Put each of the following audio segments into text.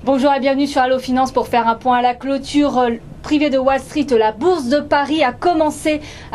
Bonjour et bienvenue sur Allo Finance pour faire un point à la clôture privée de Wall Street. La bourse de Paris a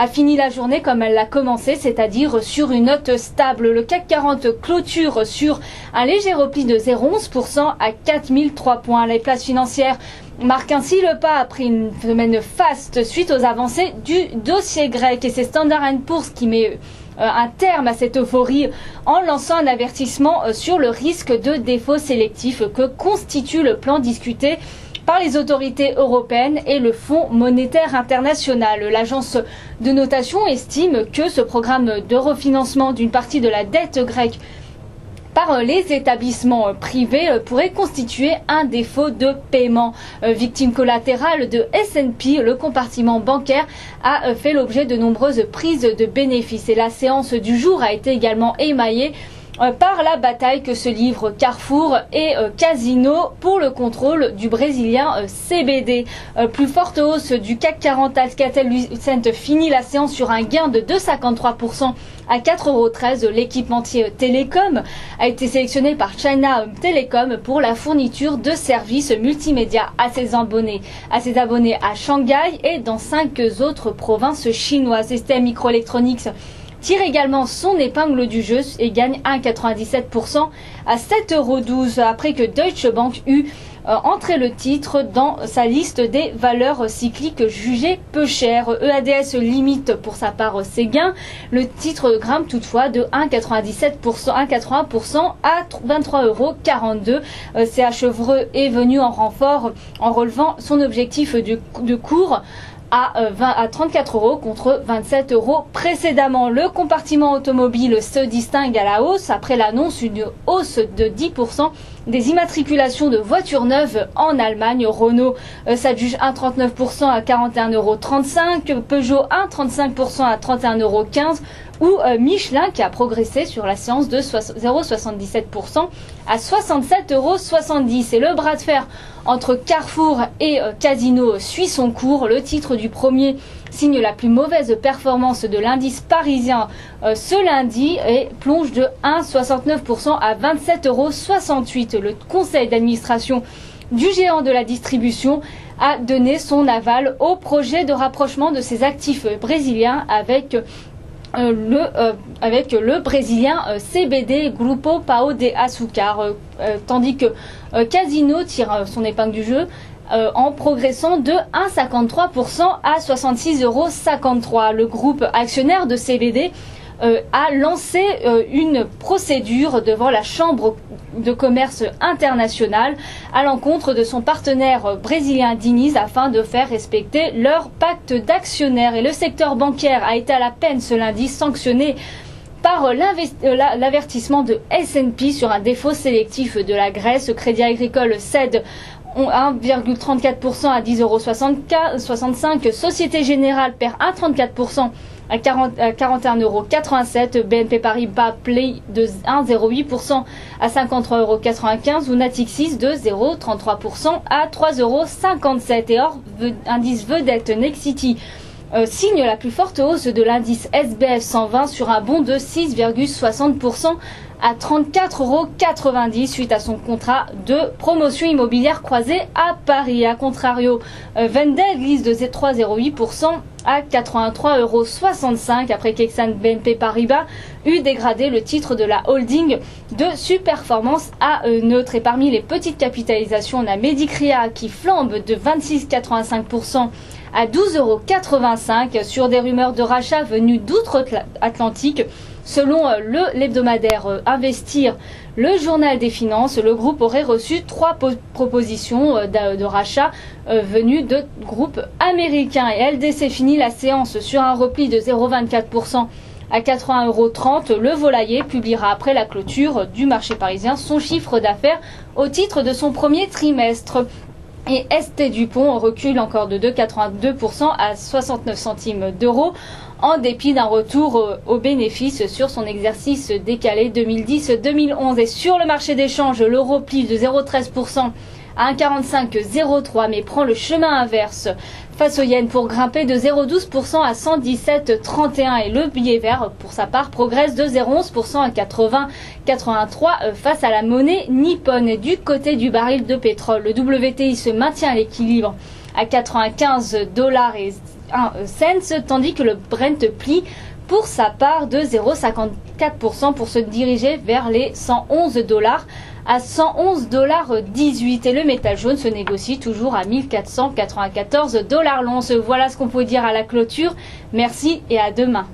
fini la journée comme elle l'a commencé, c'est-à-dire sur une note stable. Le CAC 40 clôture sur un léger repli de 0,11% à 4003 points. Les places financières marquent ainsi le pas après une semaine faste suite aux avancées du dossier grec. Et c'est Standard & Poor's qui met un terme à cette euphorie en lançant un avertissement sur le risque de défaut sélectif que constitue le plan discuté par les autorités européennes et le Fonds monétaire international. L'agence de notation estime que ce programme de refinancement d'une partie de la dette grecque par les établissements privés pourrait constituer un défaut de paiement. Victime collatérale de S&P, le compartiment bancaire a fait l'objet de nombreuses prises de bénéfices. Et la séance du jour a été également émaillée par la bataille que se livrent Carrefour et Casino pour le contrôle du brésilien CBD. Plus forte hausse du CAC 40, Alcatel-Lucent finit la séance sur un gain de 2,53% à 4,13 €. L'équipementier Télécom a été sélectionné par China Telecom pour la fourniture de services multimédia à ses abonnés à Shanghai et dans 5 autres provinces chinoises. ST Microelectronics tire également son épingle du jeu et gagne 1,97% à 7,12 € après que Deutsche Bank eut entré le titre dans sa liste des valeurs cycliques jugées peu chères. EADS limite pour sa part ses gains. Le titre grimpe toutefois de 1,81% à 23,42 €. CH Evreux est venu en renfort en relevant son objectif de cours à 34 € contre 27 € précédemment. Le compartiment automobile se distingue à la hausse après l'annonce d'une hausse de 10% des immatriculations de voitures neuves en Allemagne. Renault s'adjuge 1,39% à 41,35 €, Peugeot 1,35% à 31,15 € ou Michelin qui a progressé sur la séance de 0,77% à 67,70 €. Et le bras de fer entre Carrefour et Casino suit son cours. Le titre du premier signe la plus mauvaise performance de l'indice parisien ce lundi et plonge de 1,69% à 27,68 €. Le conseil d'administration du géant de la distribution a donné son aval au projet de rapprochement de ses actifs brésiliens avec le brésilien CBD Grupo Pão de Açúcar, tandis que Casino tire son épingle du jeu en progressant de 1,53% à 66,53 €. Le groupe actionnaire de CBD a lancé une procédure devant la Chambre de commerce internationale à l'encontre de son partenaire brésilien Diniz afin de faire respecter leur pacte d'actionnaires. Et le secteur bancaire a été à la peine ce lundi sanctionné par l'avertissement de S&P sur un défaut sélectif de la Grèce. Crédit Agricole cède 1,34% à 10,65 €. Société Générale perd 1,34% à 41,87 €. BNP Paribas Play de 1,08% à 53,95 € ou Natixis de 0,33% à 3,57 €. Et hors indice vedette Nexity signe la plus forte hausse de l'indice SBF 120 sur un bond de 6,60% à 34,90 € suite à son contrat de promotion immobilière croisée à Paris. A contrario, Wendel glisse de 3,08% à 83,65 € après qu'Exane BNP Paribas eut dégradé le titre de la holding de Superperformance à neutre. Et parmi les petites capitalisations, on a Medicrea qui flambe de 26,85% à 12,85 € sur des rumeurs de rachat venues d'outre-Atlantique. Selon l'hebdomadaire Investir, le journal des finances, le groupe aurait reçu 3 propositions de rachat venues de groupes américains. Et LDC finit la séance sur un repli de 0,24% à 81,30 €. Le volailler publiera après la clôture du marché parisien son chiffre d'affaires au titre de son premier trimestre. Et ST Dupont recule encore de 2,82% à 69 centimes d'euros en dépit d'un retour aux bénéfices sur son exercice décalé 2010-2011. Et sur le marché d'échange, l'euro plie de 0,13% à 1,4503 mais prend le chemin inverse face au yen pour grimper de 0,12% à 117,31 et le billet vert pour sa part progresse de 0,11% à 80,83 face à la monnaie nippone. Du côté du baril de pétrole, le WTI se maintient à l'équilibre à 95 dollars et 1 cents, tandis que le Brent plie pour sa part de 0,54% pour se diriger vers les 111 dollars à 111,18 $. Et le métal jaune se négocie toujours à 1494 $ l'once. Voilà ce qu'on peut dire à la clôture. Merci et à demain.